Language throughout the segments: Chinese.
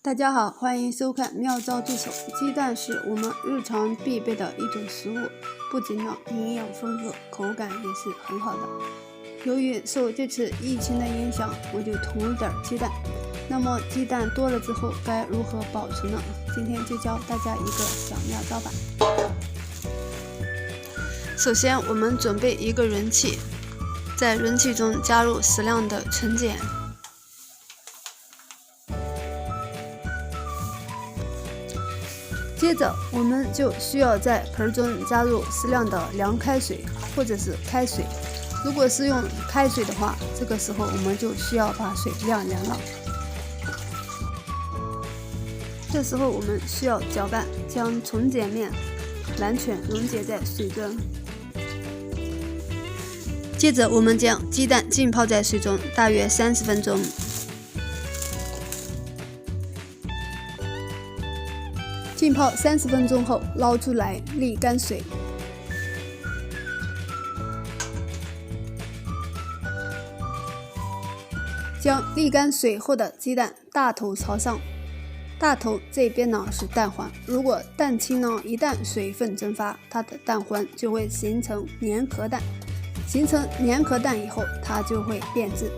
大家好，欢迎收看妙招助手。鸡蛋是我们日常必备的一种食物，不仅呢营养丰富，口感也是很好的。由于受这次疫情的影响，我就囤了点鸡蛋。那么鸡蛋多了之后该如何保存呢？今天就教大家一个小妙招吧。首先我们准备一个容器，在容器中加入适量的纯碱。接着我们就需要在盆中加入适量的凉开水或者是开水。如果是用开水的话，这个时候我们就需要把水晾凉了。这时候我们需要搅拌，将纯碱面完全溶解在水中。接着我们将鸡蛋浸泡在水中大约30分钟。浸泡30分钟后捞出来沥干水，将沥干水后的鸡蛋大头朝上，大头这边呢是蛋黄。如果蛋清呢一旦水分蒸发，它的蛋黄就会形成粘壳蛋，形成粘壳蛋以后它就会变质，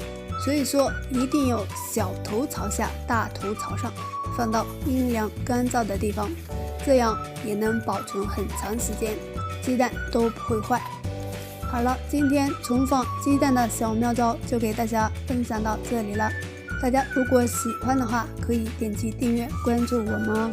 所以说一定要小头朝下，大头朝上，放到阴凉干燥的地方，这样也能保存很长时间，鸡蛋都不会坏。好了，今天存放鸡蛋的小妙招就给大家分享到这里了。大家如果喜欢的话，可以点击订阅关注我们哦。